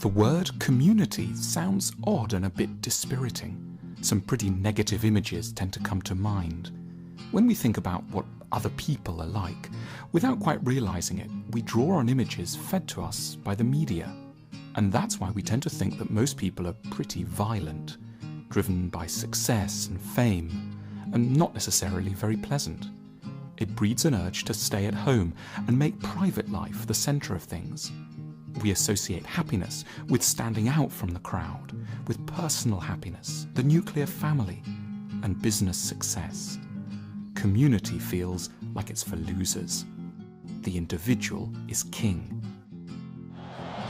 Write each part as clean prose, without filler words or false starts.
The word community sounds odd and a bit dispiriting. Some pretty negative images tend to come to mind. When we think about what other people are like, without quite realizing it, we draw on images fed to us by the media. And that's why we tend to think that most people are pretty violent, driven by success and fame, and not necessarily very pleasant. It breeds an urge to stay at home and make private life the center of things. We associate happiness with standing out from the crowd, with personal happiness, the nuclear family, and business success. Community feels like it's for losers. The individual is king.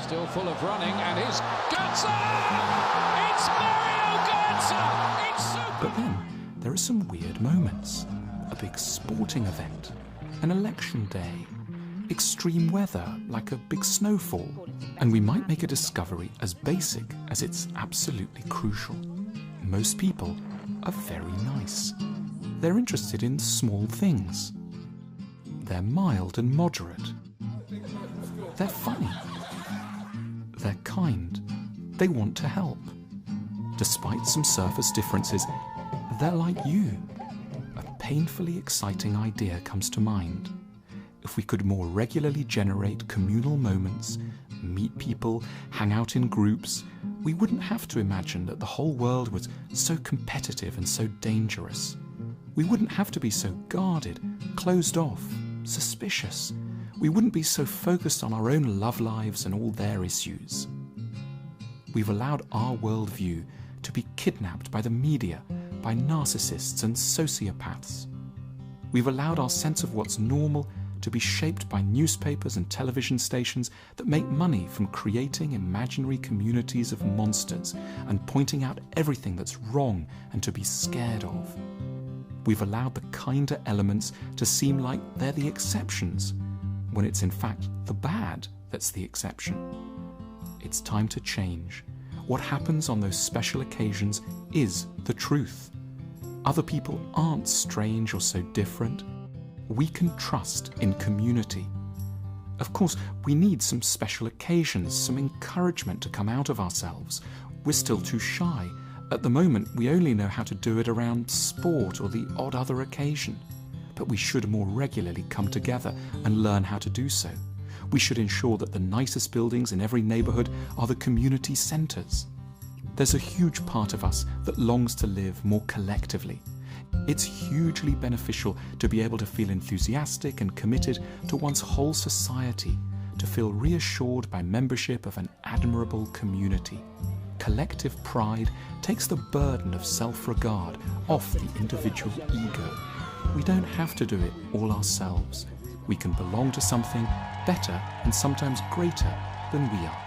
Still full of running, and he's Götze! It's Mario Götze! It's super! But then, there are some weird moments. A big sporting event, an election day, extreme weather like a big snowfall, and we might make a discovery as basic as it's absolutely crucial. Most people are very nice. They're interested in small things. They're mild and moderate. They're funny. They're kind. They want to help. Despite some surface differences, they're like you. A painfully exciting idea comes to mind. If we could more regularly generate communal moments, meet people, hang out in groups, we wouldn't have to imagine that the whole world was so competitive and so dangerous. We wouldn't have to be so guarded, closed off, suspicious. We wouldn't be so focused on our own love lives and all their issues. We've allowed our worldview to be kidnapped by the media, by narcissists and sociopaths. We've allowed our sense of what's normal to be shaped by newspapers and television stations that make money from creating imaginary communities of monsters and pointing out everything that's wrong and to be scared of. We've allowed the kinder elements to seem like they're the exceptions, when it's in fact the bad that's the exception. It's time to change. What happens on those special occasions is the truth. Other people aren't strange or so different. We can trust in community. Of course, we need some special occasions, some encouragement to come out of ourselves. We're still too shy. At the moment, we only know how to do it around sport or the odd other occasion. But we should more regularly come together and learn how to do so. We should ensure that the nicest buildings in every neighborhood are the community centers. There's a huge part of us that longs to live more collectively. It's hugely beneficial to be able to feel enthusiastic and committed to one's whole society, to feel reassured by membership of an admirable community. Collective pride takes the burden of self-regard off the individual ego. We don't have to do it all ourselves. We can belong to something better and sometimes greater than we are.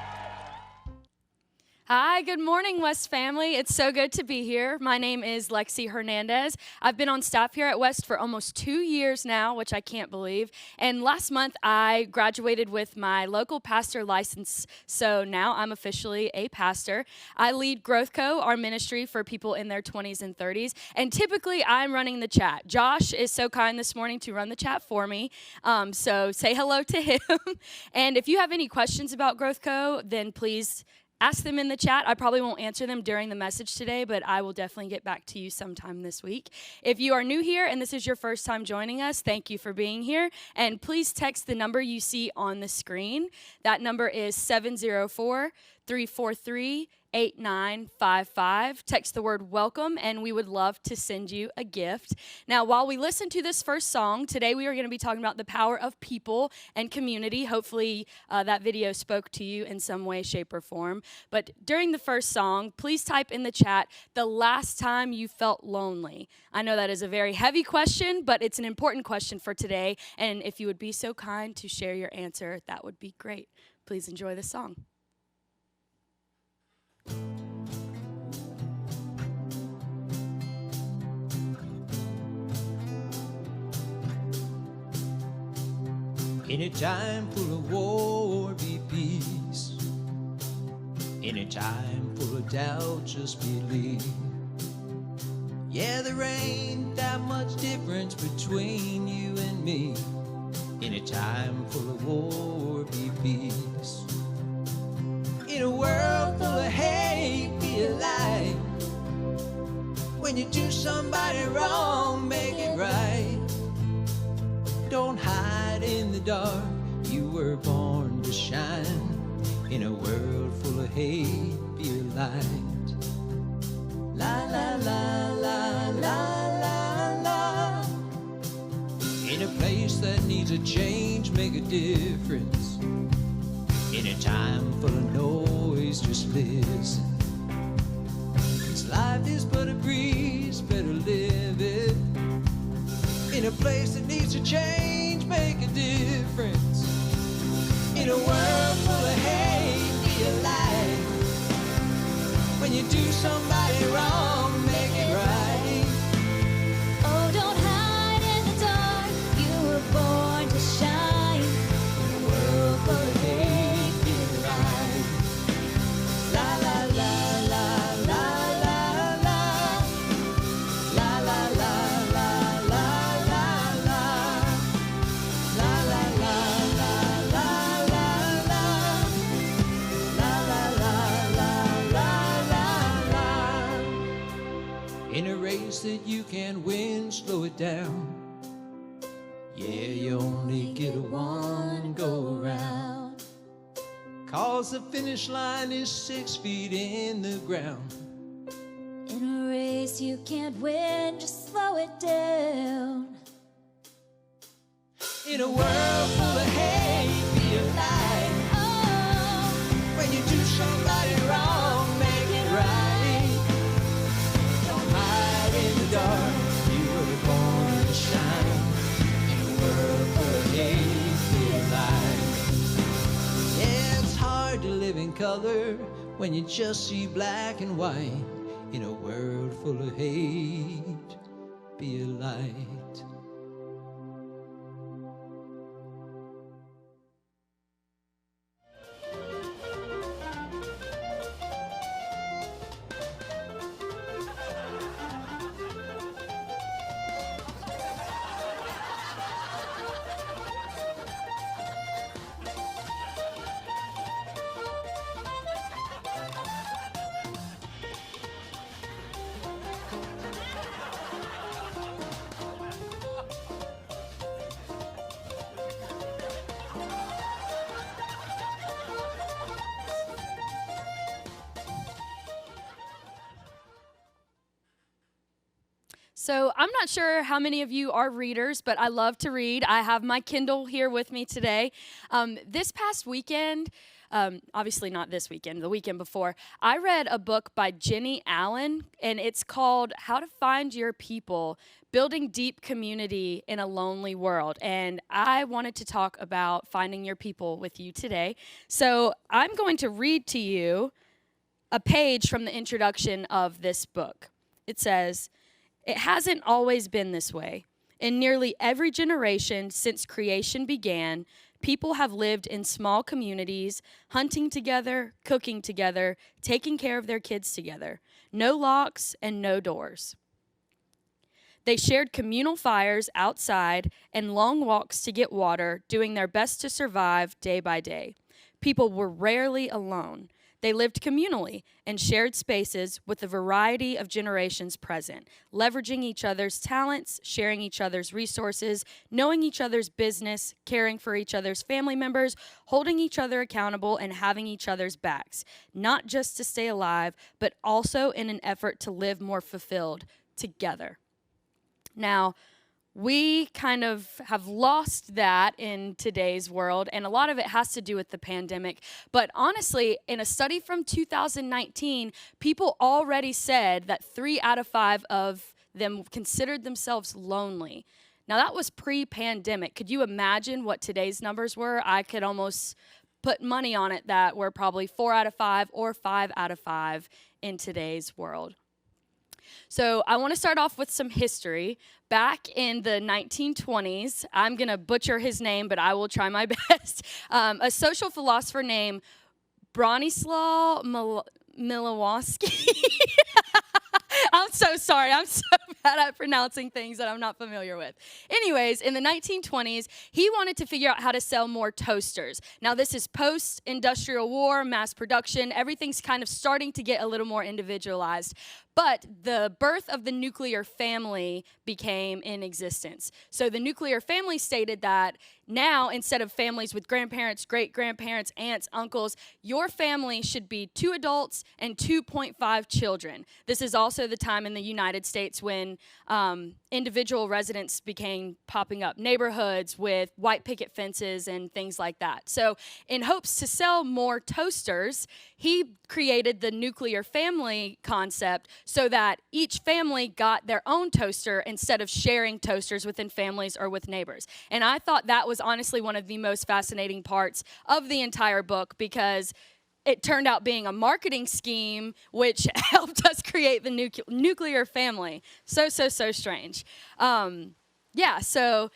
Hi, good morning, West family. It's so good to be here. My name is Lexi Hernandez. I've been on staff here at West for almost 2 years now, which I can't believe. And last month, I graduated with my local pastor license, so now I'm officially a pastor. I lead Growth Co., our ministry for people in their 20s and 30s, and typically I'm running the chat. Josh is so kind this morning to run the chat for me, so say hello to him. And if you have any questions about Growth Co., then please ask them in the chat. I probably won't answer them during the message today, but I will definitely get back to you sometime this week. If you are new here and this is your first time joining us, thank you for being here. And please text the number you see on the screen. That number is 704-343-8955. Text the word welcome, and we would love to send you a gift. Now, while we listen to this first song, today we are going to be talking about the power of people and community. Hopefully, that video spoke to you in some way, shape, or form. But during the first song, please type in the chat the last time you felt lonely. I know that is a very heavy question, but it's an important question for today. And if you would be so kind to share your answer, that would be great. Please enjoy the song. In a time full of war, be peace. In a time full of doubt, just believe. Yeah, there ain't that much difference between you and me. In a time full of war, be peace. In a world full of hate, be alive. When you do somebody wrong, make it right. Don't hide in the dark, you were born to shine. In a world full of hate, be a light. La la la la la la la. In a place that needs a change, make a difference. In a time full of noise, just listen. 'Cause life is but a breeze, better live it. In a place that needs to change, make a difference. In a world full of hate, be alive. When you do somebody wrong, make it right. Oh, don't hide in the dark, you were born to shine. In a world full of hate, be alive. La la la la la la la. La la la la la la la. La la la la la la la. La la la la la la la. In a race that you can't win, slow it down. Yeah, you only get a one go round. 'Cause the finish line is 6 feet in the ground. In a race you can't win, just slow it down. In a world full of hate, be alive. Oh, When you do somebody wrong, make it right. Don't hide in the dark, you were born to shine. In a world full of hate, be alive. Yeah, it's hard to live in color when you just see black and white. In a world full of hate, be a light. So I'm not sure how many of you are readers, but I love to read. I have my Kindle here with me today. This past weekend, obviously not this weekend, the weekend before, I read a book by Jenny Allen, and it's called How to Find Your People, Building Deep Community in a Lonely World. And I wanted to talk about finding your people with you today. So I'm going to read to you a page from the introduction of this book. It says, "It hasn't always been this way. In nearly every generation since creation began, people have lived in small communities, hunting together, cooking together, taking care of their kids together. No locks and no doors. They shared communal fires outside and long walks to get water, doing their best to survive day by day. People were rarely alone. They lived communally and shared spaces with a variety of generations present, leveraging each other's talents, sharing each other's resources, knowing each other's business, caring for each other's family members, holding each other accountable, and having each other's backs, not just to stay alive, but also in an effort to live more fulfilled together." Now, we kind of have lost that in today's world, and a lot of it has to do with the pandemic. But honestly, in a study from 2019, people already said that 3 out of 5 of them considered themselves lonely. Now, that was pre-pandemic. Could you imagine what today's numbers were? I could almost put money on it that we're probably 4 out of 5 or 5 out of 5 in today's world. So I want to start off with some history. Back in the 1920s, I'm going to butcher his name, but I will try my best. A social philosopher named Bronislaw Milwaukee. I'm I'm so sorry. I'm so bad at pronouncing things that I'm not familiar with. Anyways, in the 1920s, he wanted to figure out how to sell more toasters. Now, this is post-industrial war, mass production. Everything's kind of starting to get a little more individualized. But the birth of the nuclear family became in existence. So the nuclear family stated that now, instead of families with grandparents, great-grandparents, aunts, uncles, your family should be 2 adults and 2.5 children. This is also the time in the United States when individual residents began popping up, neighborhoods with white picket fences and things like that. So in hopes to sell more toasters, he created the nuclear family concept so that each family got their own toaster instead of sharing toasters within families or with neighbors. And I thought that was honestly one of the most fascinating parts of the entire book, because it turned out being a marketing scheme which helped us create the nuclear family. So strange. So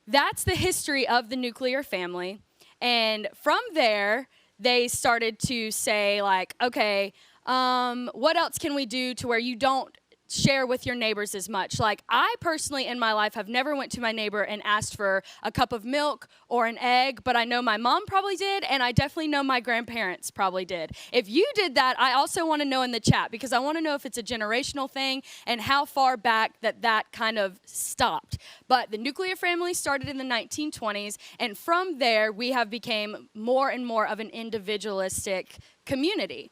that's the history of the nuclear family. And from there, they started to say, like, okay, what else can we do to where you don't share with your neighbors as much? Like, I personally in my life have never went to my neighbor and asked for a cup of milk or an egg, but I know my mom probably did, and I definitely know my grandparents probably did. If you did that, I also want to know in the chat, because I want to know if it's a generational thing and how far back that kind of stopped. But the nuclear family started in the 1920s, and from there we have become more and more of an individualistic community.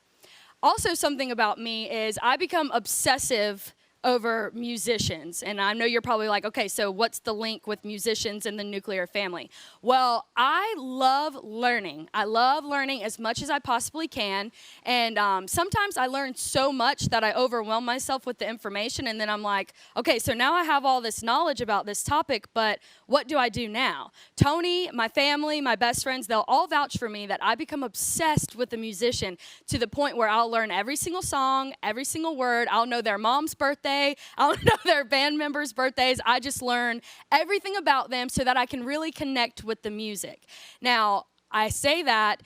Also, something about me is I become obsessive over musicians. And I know you're probably like, okay, so what's the link with musicians and the nuclear family? Well, I love learning. I love learning as much as I possibly can. And sometimes I learn so much that I overwhelm myself with the information. And then I'm like, okay, so now I have all this knowledge about this topic, but what do I do now? Tony, my family, my best friends, they'll all vouch for me that I become obsessed with a musician to the point where I'll learn every single song, every single word. I'll know their mom's birthday. I don't know their band members' birthdays. I just learn everything about them so that I can really connect with the music. Now, I say that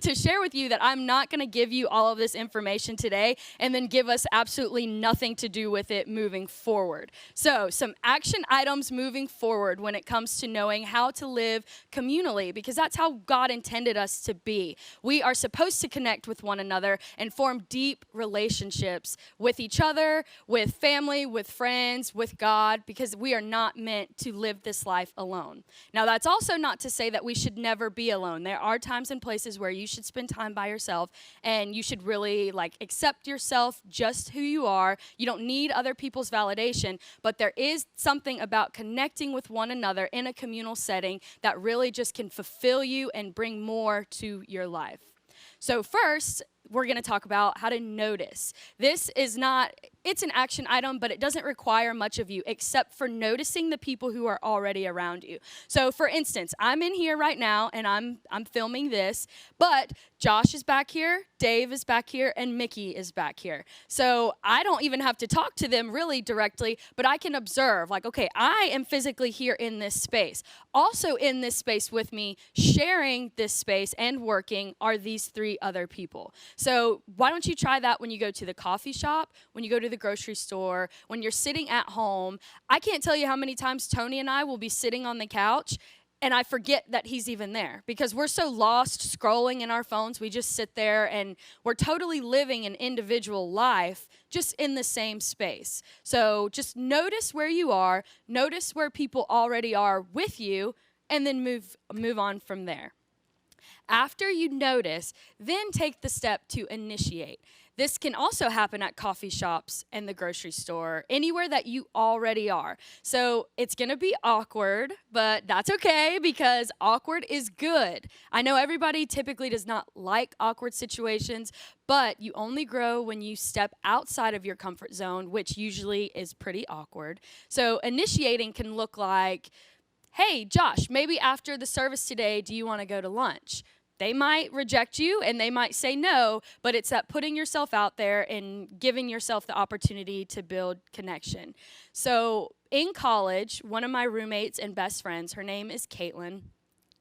to share with you that I'm not going to give you all of this information today and then give us absolutely nothing to do with it moving forward. So, some action items moving forward when it comes to knowing how to live communally, because that's how God intended us to be. We are supposed to connect with one another and form deep relationships with each other, with family, with friends, with God, because we are not meant to live this life alone. Now, that's also not to say that we should never be alone. There are times and places where you should spend time by yourself, and you should really accept yourself just who you are. You don't need other people's validation, but there is something about connecting with one another in a communal setting that really just can fulfill you and bring more to your life. So first, we're going to talk about how to notice. This is not, it's an action item, but it doesn't require much of you except for noticing the people who are already around you. So for instance, I'm in here right now and I'm filming this, but Josh is back here, Dave is back here, and Mickey is back here. So I don't even have to talk to them really directly, but I can observe, okay, I am physically here in this space. Also in this space with me, sharing this space and working, are these 3 other people. So why don't you try that when you go to the coffee shop, when you go to the grocery store, when you're sitting at home. I can't tell you how many times Tony and I will be sitting on the couch and I forget that he's even there because we're so lost scrolling in our phones. We just sit there and we're totally living an individual life just in the same space. So just notice where you are, notice where people already are with you, and then move on from there. After you notice, then take the step to initiate. This can also happen at coffee shops and the grocery store, anywhere that you already are. So it's going to be awkward, but that's okay because awkward is good. I know everybody typically does not like awkward situations, but you only grow when you step outside of your comfort zone, which usually is pretty awkward. So initiating can look like, hey, Josh, maybe after the service today, do you want to go to lunch? They might reject you and they might say no, but it's that putting yourself out there and giving yourself the opportunity to build connection. So in college, one of my roommates and best friends, her name is Caitlin,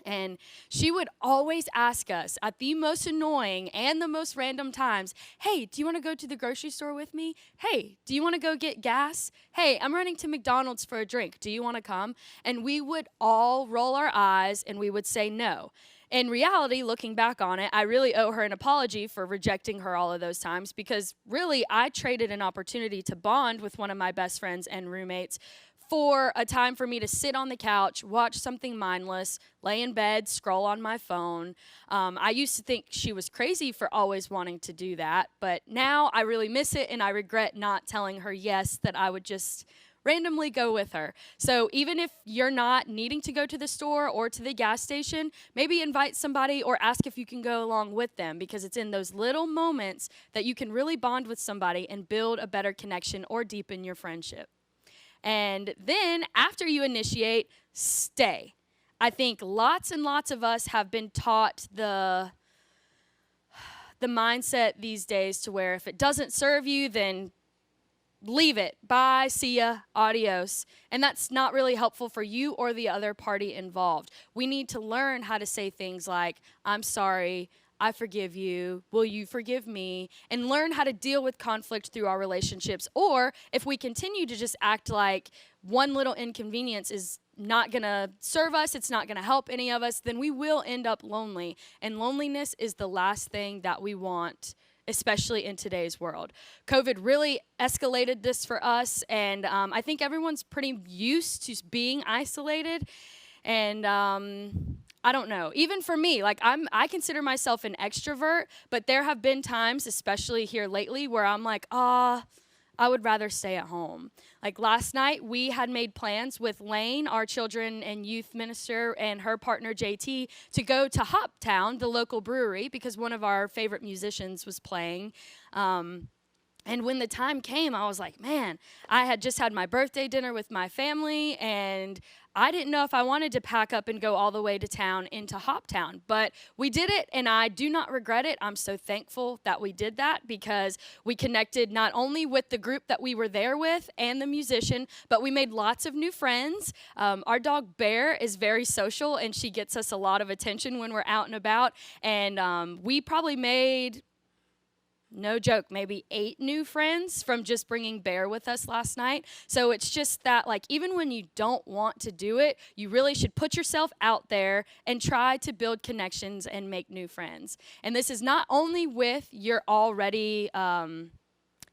And she would always ask us at the most annoying and the most random times, hey, do you want to go to the grocery store with me? Hey, do you want to go get gas? Hey, I'm running to McDonald's for a drink. Do you want to come? And we would all roll our eyes and we would say no. In reality, looking back on it, I really owe her an apology for rejecting her all of those times, because really I traded an opportunity to bond with one of my best friends and roommates for a time for me to sit on the couch, watch something mindless, lay in bed, scroll on my phone. I used to think she was crazy for always wanting to do that, but now I really miss it, and I regret not telling her yes, that I would just randomly go with her. So even if you're not needing to go to the store or to the gas station, maybe invite somebody or ask if you can go along with them, because it's in those little moments that you can really bond with somebody and build a better connection or deepen your friendship. And then after you initiate, stay. I think lots and lots of us have been taught the mindset these days to where if it doesn't serve you, then leave it. Bye, see ya, adios. And that's not really helpful for you or the other party involved. We need to learn how to say things like, I'm sorry, I forgive you, will you forgive me, and learn how to deal with conflict through our relationships. Or if we continue to just act like one little inconvenience is not going to serve us, it's not going to help any of us, then we will end up lonely. And loneliness is the last thing that we want, especially in today's world. COVID really escalated this for us, and I think everyone's pretty used to being isolated. And I don't know. Even for me, like I consider myself an extrovert, but there have been times, especially here lately, where I'm like, I would rather stay at home. Like last night, we had made plans with Lane, our children and youth minister, and her partner JT to go to Hoptown, the local brewery, because one of our favorite musicians was playing. And when the time came, I was like, man, I had just had my birthday dinner with my family, and I didn't know if I wanted to pack up and go all the way to town into Hoptown. But we did it, and I do not regret it. I'm so thankful that we did that, because we connected not only with the group that we were there with and the musician, but we made lots of new friends. Our dog Bear is very social, and she gets us a lot of attention when we're out and about. And we probably made, no joke, maybe 8 new friends from just bringing Bear with us last night. So it's just that, like, even when you don't want to do it, you really should put yourself out there and try to build connections and make new friends. And this is not only with your already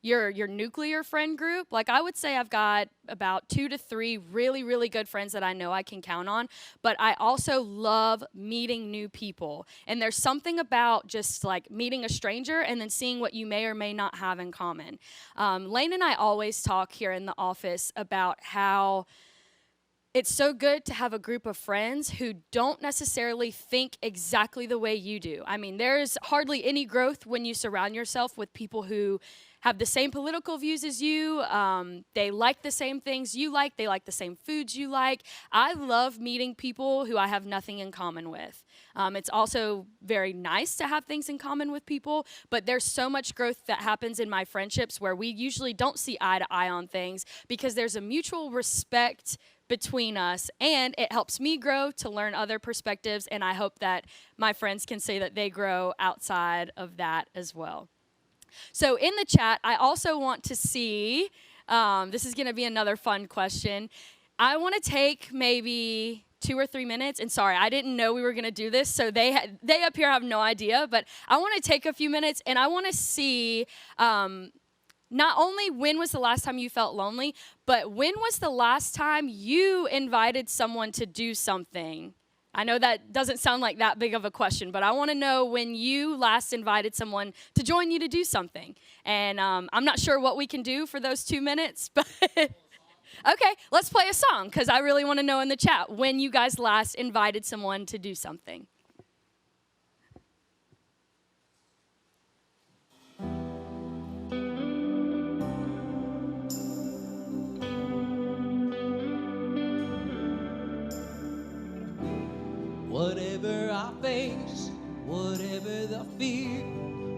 your nuclear friend group. Like, I would say I've got about 2 to 3 really, really good friends that I know I can count on, but I also love meeting new people. And there's something about just like meeting a stranger and then seeing what you may or may not have in common. Lane and I always talk here in the office about how it's so good to have a group of friends who don't necessarily think exactly the way you do. I mean, there's hardly any growth when you surround yourself with people who have the same political views as you. They like the same things you like. They like the same foods you like. I love meeting people who I have nothing in common with. It's also very nice to have things in common with people, but there's so much growth that happens in my friendships where we usually don't see eye to eye on things, because there's a mutual respect between us, and it helps me grow to learn other perspectives, and I hope that my friends can say that they grow outside of that as well. So in the chat, I also want to see, this is going to be another fun question. I want to take maybe 2 or 3 minutes, and sorry, I didn't know we were going to do this, so they up here have no idea, but I want to take a few minutes, and I want to see not only when was the last time you felt lonely, but when was the last time you invited someone to do something? I know that doesn't sound like that big of a question, but I want to know when you last invited someone to join you to do something. And I'm not sure what we can do for those 2 minutes, but okay, let's play a song, because I really want to know in the chat when you guys last invited someone to do something. Whatever I face, whatever the fear,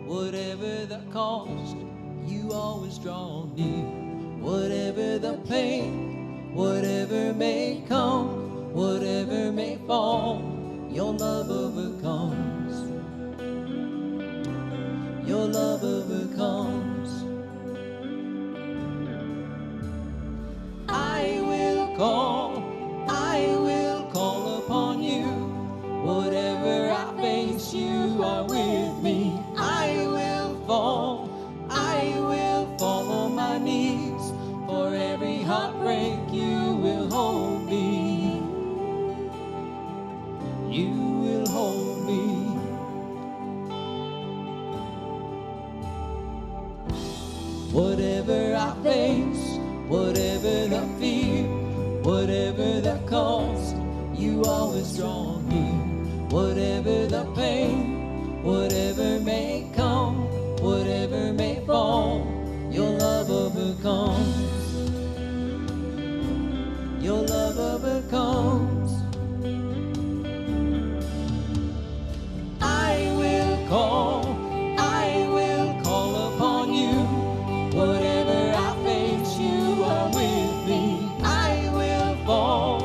whatever the cost, you always draw near. Whatever the pain, whatever may come, whatever may fall, Your love overcomes. Your love overcomes. I will call upon you. Whatever I face, you are with me. I will fall on my knees. For every heartbreak, you will hold me. You will hold me. Whatever I face, whatever the fear, whatever the cost, you always draw near. Whatever the pain, whatever may come, whatever may fall, your love overcomes. Your love overcomes. I will call upon you. Whatever I face, you are with me. I will fall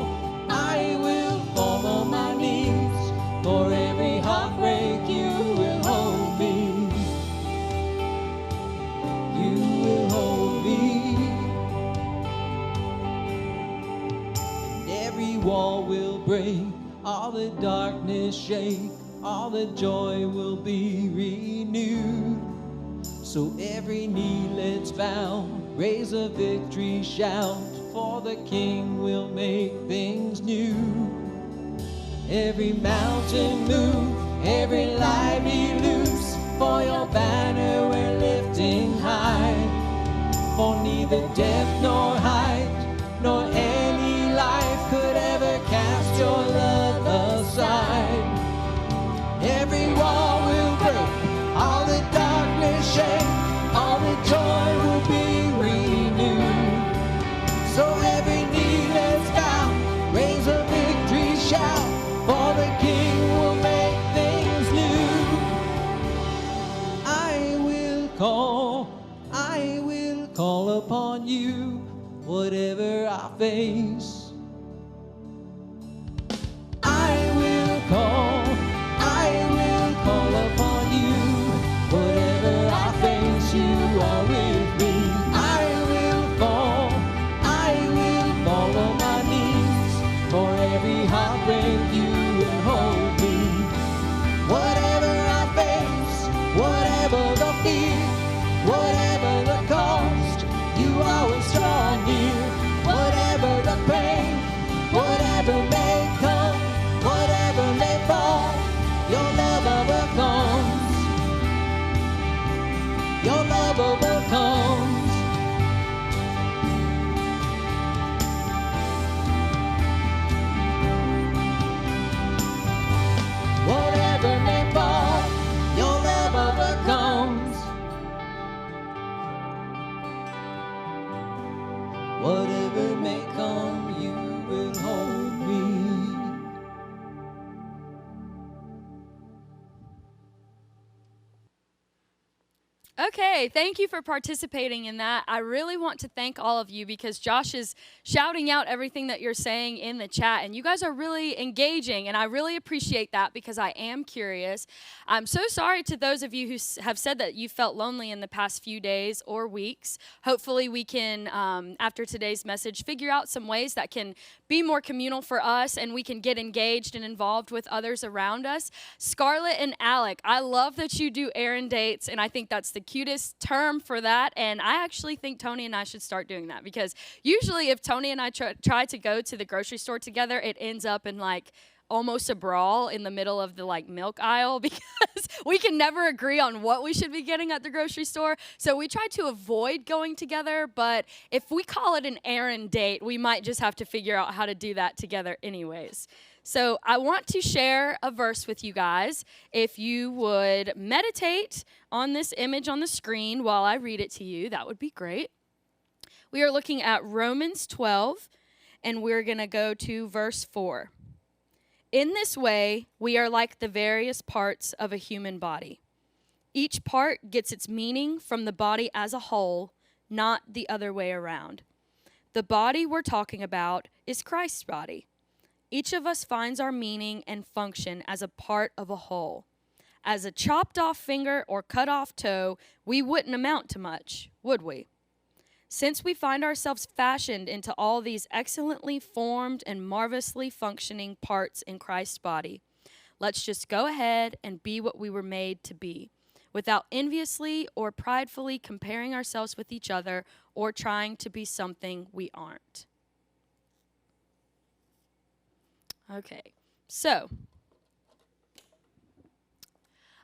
on my knees. For every heartbreak, you will hold me. You will hold me. And every wall will break, all the darkness shake, all the joy will be renewed. So every knee let's bow, raise a victory shout, for the King will make things new. Every mountain move, every lie be loose, for your banner we're lifting high. For neither death nor height, nor any life could ever cast your love aside. Every wall will break, all the darkness shake, all the joy will be renewed. So every knee let's bow, raise a victory shout, for the King will make things new. I will call upon you, whatever I face. I will call upon you. Whatever I face, you are with me. I will fall on my knees. For every heartbreak, you will hold me. Whatever I face, whatever the fear, whatever the cost, you always draw near. Whatever the pain, whatever may come, whatever may fall, your love overcomes. Your love overcomes. Whatever may fall, your love overcomes. Whatever may come, you will hold me. Okay, thank you for participating in that. I really want to thank all of you because Josh is shouting out everything that you're saying in the chat, and you guys are really engaging, and I really appreciate that because I am curious. I'm so sorry to those of you who have said that you felt lonely in the past few days or weeks. Hopefully we can, after today's message, figure out some ways that can be more communal for us and we can get engaged and involved with others around us. Scarlett and Alec, I love that you do errand dates, and I think that's the cutest term for that, and I actually think Tony and I should start doing that because usually if Tony and I try to go to the grocery store together, it ends up in like almost a brawl in the middle of the like milk aisle because we can never agree on what we should be getting at the grocery store. So we try to avoid going together, but if we call it an errand date, we might just have to figure out how to do that together anyways. So I want to share a verse with you guys. If you would meditate on this image on the screen while I read it to you, that would be great. We are looking at Romans 12, and we're going to go to verse 4. In this way, we are like the various parts of a human body. Each part gets its meaning from the body as a whole, not the other way around. The body we're talking about is Christ's body. Each of us finds our meaning and function as a part of a whole. As a chopped off finger or cut off toe, we wouldn't amount to much, would we? Since we find ourselves fashioned into all these excellently formed and marvelously functioning parts in Christ's body, let's just go ahead and be what we were made to be, without enviously or pridefully comparing ourselves with each other or trying to be something we aren't. Okay, so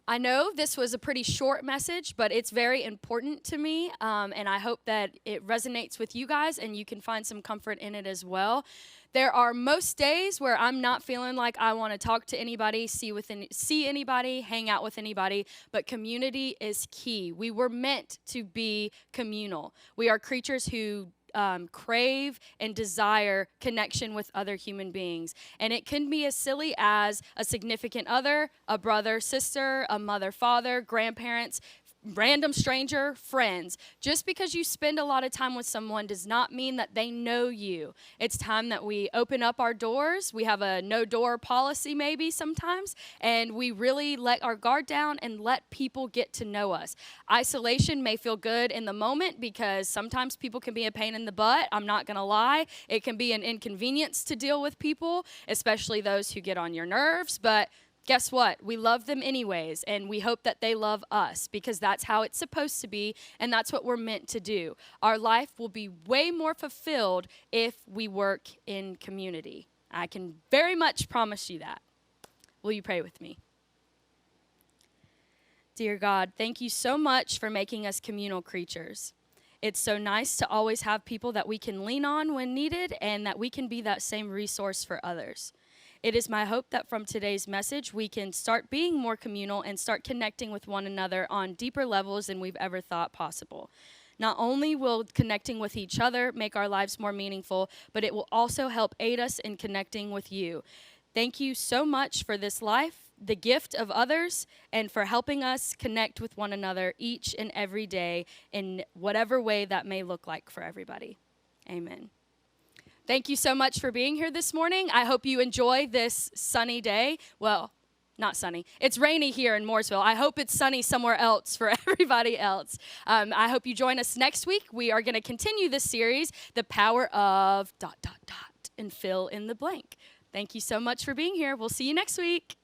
I know this was a pretty short message, but it's very important to me, and I hope that it resonates with you guys and you can find some comfort in it as well. There are most days where I'm not feeling like I want to talk to anybody, see anybody, hang out with anybody, but community is key. We were meant to be communal. We are creatures who crave and desire connection with other human beings. And it can be as silly as a significant other, a brother, sister, a mother, father, grandparents, random stranger, friends. Just because you spend a lot of time with someone does not mean that they know you. It's time that we open up our doors. We have a no door policy maybe sometimes, and we really let our guard down and let people get to know us. Isolation may feel good in the moment because sometimes people can be a pain in the butt. I'm not going to lie. It can be an inconvenience to deal with people, especially those who get on your nerves, but guess what? We love them anyways, and we hope that they love us because that's how it's supposed to be, and that's what we're meant to do. Our life will be way more fulfilled if we work in community. I can very much promise you that. Will you pray with me? Dear God, thank you so much for making us communal creatures. It's so nice to always have people that we can lean on when needed and that we can be that same resource for others. It is my hope that from today's message, we can start being more communal and start connecting with one another on deeper levels than we've ever thought possible. Not only will connecting with each other make our lives more meaningful, but it will also help aid us in connecting with you. Thank you so much for this life, the gift of others, and for helping us connect with one another each and every day in whatever way that may look like for everybody. Amen. Thank you so much for being here this morning. I hope you enjoy this sunny day. Well, not sunny. It's rainy here in Mooresville. I hope it's sunny somewhere else for everybody else. I hope you join us next week. We are going to continue this series, The Power of ... and fill in the blank. Thank you so much for being here. We'll see you next week.